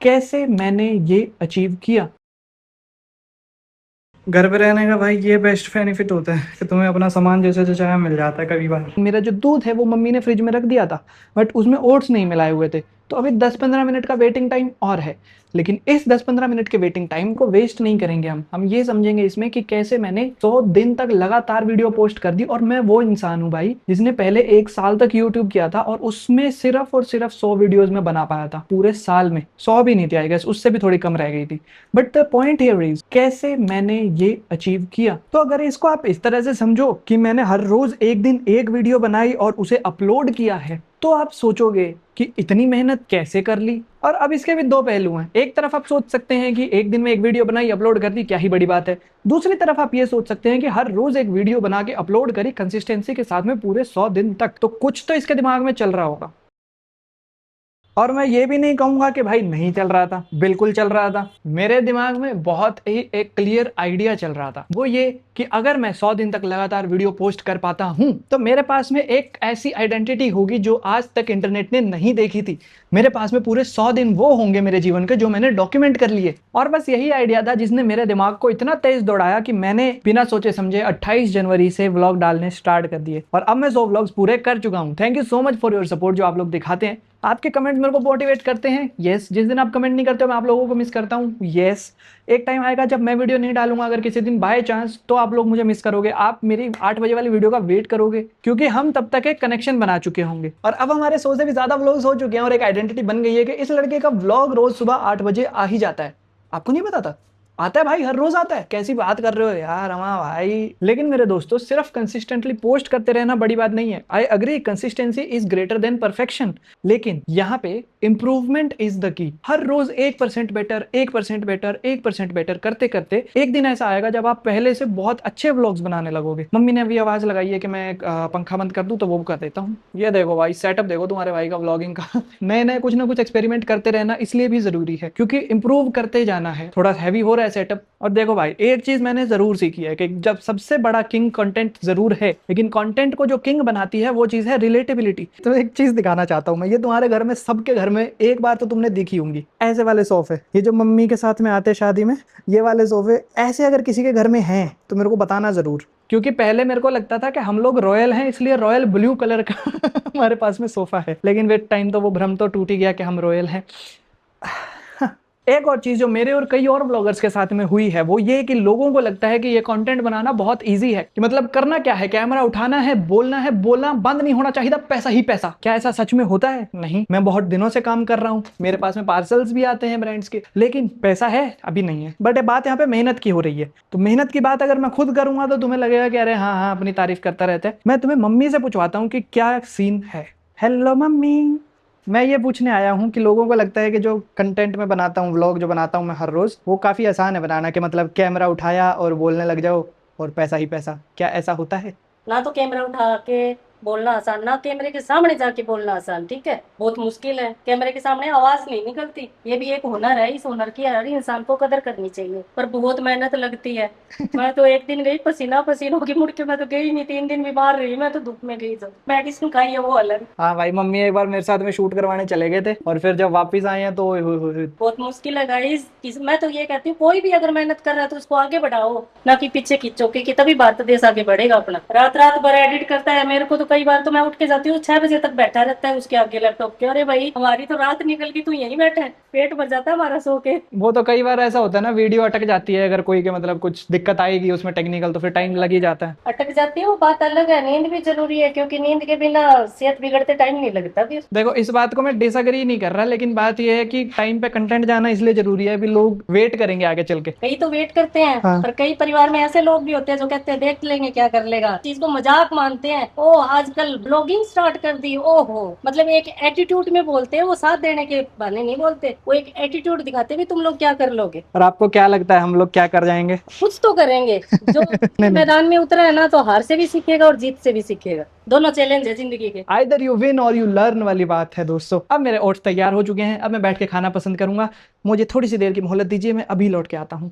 कैसे मैंने ये अचीव किया। घर पे रहने का भाई ये बेस्ट बेनिफिट होता है कि तुम्हें अपना सामान जैसे जो चाहे मिल जाता है कभी बार। मेरा जो दूध है वो मम्मी ने फ्रिज में रख दिया था, बट उसमें ओट्स नहीं मिलाए हुए थे, तो अभी 10-15 मिनट का वेटिंग टाइम और है। लेकिन इस 10-15 मिनट के वेटिंग टाइम को वेस्ट नहीं करेंगे हम ये समझेंगे इसमें कि कैसे मैंने 100 दिन तक लगातार वीडियो पोस्ट कर दी। और मैं वो इंसान हूँ भाई जिसने पहले 1 साल तक यूट्यूब किया था और उसमें सिर्फ और सिर्फ 100 वीडियोज में बना पाया था पूरे साल में। 100 भी नहीं थी आई गेस, उससे भी थोड़ी कम रह गई थी। But the point here is कैसे मैंने ये अचीव किया। तो अगर इसको आप इस तरह से समझो कि मैंने हर रोज एक दिन एक वीडियो बनाई और उसे अपलोड किया है, तो आप सोचोगे कि इतनी मेहनत कैसे कर ली। और अब इसके भी दो पहलू हैं। एक तरफ आप सोच सकते हैं कि एक दिन में एक वीडियो बनाई अपलोड कर दी, क्या ही बड़ी बात है। दूसरी तरफ आप ये सोच सकते हैं कि हर रोज एक वीडियो बना के अपलोड करी कंसिस्टेंसी के साथ में पूरे 100 दिन तक, तो कुछ तो इसके दिमाग में चल रहा होगा। और मैं ये भी नहीं कहूंगा कि भाई नहीं चल रहा था, बिल्कुल चल रहा था। मेरे दिमाग में बहुत ही एक क्लियर आइडिया चल रहा था, वो ये कि अगर मैं 100 दिन तक लगातार वीडियो पोस्ट कर पाता हूं तो मेरे पास में एक ऐसी आइडेंटिटी होगी जो आज तक इंटरनेट ने नहीं देखी थी। मेरे पास में पूरे 100 दिन वो होंगे मेरे जीवन के जो मैंने डॉक्यूमेंट कर लिए। और बस यही आइडिया था जिसने मेरे दिमाग को इतना तेज दौड़ाया कि मैंने बिना सोचे समझे 28 जनवरी से व्लॉग डालने स्टार्ट कर दिए और अब मैं 100 व्लॉग्स पूरे कर चुका हूं। Thank you so much for your support जो आप लोग दिखाते हैं। आपके कमेंट्स मेरे को मोटिवेट करते हैं। यस, जिस दिन आप कमेंट नहीं करते हो मैं आप लोगों को मिस करता हूँ। यस, एक टाइम आएगा जब मैं वीडियो नहीं डालूंगा अगर किसी दिन बाय चांस, तो आप लोग मुझे मिस करोगे। आप मेरी 8 बजे वाली वीडियो का वेट करोगे क्योंकि हम तब तक एक कनेक्शन बना चुके होंगे। और अब हमारे 100 से भी ज्यादा व्लॉग्स हो चुके हैं और एक आइडेंटिटी बन गई है कि इस लड़के का व्लॉग रोज सुबह 8 बजे आ ही जाता है। आपको नहीं पता था? आता है भाई, हर रोज आता है। कैसी बात कर रहे हो यार अमा भाई। लेकिन मेरे दोस्तों, सिर्फ कंसिस्टेंटली पोस्ट करते रहना बड़ी बात नहीं है। I agree, consistency is greater than perfection, लेकिन यहाँ पे इंप्रूवमेंट इज द की। हर रोज 1% बेटर, 1% बेटर, 1% बेटर करते करते एक दिन ऐसा आएगा जब आप पहले से बहुत अच्छे व्लॉग्स बनाने लगोगे। मम्मी ने अभी आवाज लगाई है कि मैं पंखा बंद कर दूं, तो वो कर देता हूँ। ये देखो भाई, सेटअप देखो तुम्हारे भाई का व्लॉगिंग का। नए नए कुछ ना कुछ एक्सपेरिमेंट करते रहना इसलिए भी जरूरी है क्योंकि इंप्रूव करते जाना है। थोड़ा हैवी हो रहा है सेटअप। और देखो भाई, एक चीज मैंने जरूर सीखी है कि जब सबसे बड़ा किंग कंटेंट जरूर है, लेकिन कंटेंट को जो किंग बनाती है वो चीज है रिलेटेबिलिटी। तो एक चीज दिखाना चाहता हूं मैं, ये तुम्हारे घर में, सबके घर में एक बार तो तुमने देखी होंगी ऐसे वाले सोफे। ये जो मम्मी के साथ में आते शादी में, ये वाले सोफे ऐसे अगर किसी के घर में हैं तो मेरे को बताना जरूर। क्योंकि पहले मेरे को लगता था कि हम लोग रॉयल हैं इसलिए रॉयल ब्लू कलर का हमारे पास में सोफा है, लेकिन विद टाइम तो वो भ्रम तो टूट ही गया कि हम रॉयल हैं। एक और चीज जो मेरे और कई और ब्लॉगर्स के साथ में हुई है वो ये कि लोगों को लगता है कि ये कंटेंट बनाना बहुत इजी है, कि मतलब करना क्या है, कैमरा उठाना है, बोलना है, बोलना बंद नहीं होना चाहिए, पैसा ही पैसा। क्या ऐसा सच में होता है? नहीं। मैं बहुत दिनों से काम कर रहा हूँ, मेरे पास में पार्सल्स भी आते हैं ब्रांड्स के, लेकिन पैसा है अभी नहीं है। बट बात यहाँ पे मेहनत की हो रही है। तो मेहनत की बात अगर मैं खुद करूंगा तो तुम्हें लगेगा कि अरे हाँ हाँ अपनी तारीफ करता रहता है। मैं तुम्हें मम्मी से पूछवाता हूँ कि क्या सीन है। हेलो मम्मी, मैं ये पूछने आया हूँ कि लोगों को लगता है कि जो कंटेंट मैं बनाता हूँ, व्लॉग जो बनाता हूँ मैं हर रोज, वो काफी आसान है बनाना, कि मतलब कैमरा उठाया और बोलने लग जाओ और पैसा ही पैसा। क्या ऐसा होता है? ना तो कैमरा उठा के बोलना आसान, ना कैमरे के सामने जाके बोलना आसान। ठीक है, बहुत मुश्किल है। कैमरे के सामने आवाज नहीं निकलती, ये भी एक हुनर है। इस हुनर की हर इंसान को कदर करनी चाहिए, पर बहुत मेहनत लगती है। मैं तो एक दिन गई पसीना पसीना होगी, मुड़ के मैं तो गई नहीं। 3 दिन बीमार रही मैं तो, धूप में गई तो मेडिसिन खाई है वो अलग। हाँ भाई, मम्मी एक बार मेरे साथ में शूट करवाने चले गए थे और फिर जब वापस आए हैं तो ओए होए होए। बहुत मुश्किल है गाइस। मैं तो ये कहती हूँ कोई भी अगर मेहनत कर रहा है तो उसको आगे बढ़ाओ, ना कि पीछे खींचो, क्योंकि तभी भारत देश आगे बढ़ेगा अपना। रात रात भर एडिट करता है, मेरे को तो कई बार तो मैं उठ के जाती हूँ 6 बजे तक बैठा रहता है उसके आगे लैपटॉप के। अरे भाई हमारी तो रात निकल गई, तू यहीं बैठा है, पेट भर जाता है हमारा सो के। वो तो कई बार ऐसा होता है ना, वीडियो अटक जाती है अगर कोई के मतलब कुछ दिक्कत आएगी उसमें टेक्निकल, तो फिर टाइम लग ही जाता है। अटक जाती है वो बात अलग है। नींद भी जरूरी है, क्योंकि नींद के बिना सेहत बिगड़ते टाइम नहीं लगता फिर। देखो, इस बात को मैं डिसएग्री नहीं कर रहा, लेकिन बात यह है कि टाइम पे कंटेंट जाना इसलिए जरूरी है, अभी लोग वेट करेंगे आगे चल के। कई तो वेट करते हैं, हाँ। पर कई परिवार में ऐसे लोग भी होते हैं जो कहते हैं देख लेंगे क्या कर लेगा, चीज को मजाक मानते हैं। ओ आजकल ब्लॉगिंग स्टार्ट कर दी, ओहो, मतलब एक एटीट्यूड में बोलते हैं, वो साथ देने के बहाने नहीं बोलते, वो एक एटीट्यूड दिखाते भी तुम लोग क्या कर लोगे। और आपको क्या लगता है हम लोग क्या कर जाएंगे? कुछ तो करेंगे। जो नहीं नहीं, मैदान में उतरा है ना, तो हार से भी सीखेगा और जीत से भी सीखेगा। दोनों चैलेंज है जिंदगी के। आइदर यू विन और यू लर्न वाली बात है दोस्तों। अब मेरे ओट्स तैयार हो चुके हैं, अब मैं बैठ के खाना पसंद करूंगा। मुझे थोड़ी सी देर की मोहलत दीजिए, मैं अभी लौट के आता हूँ।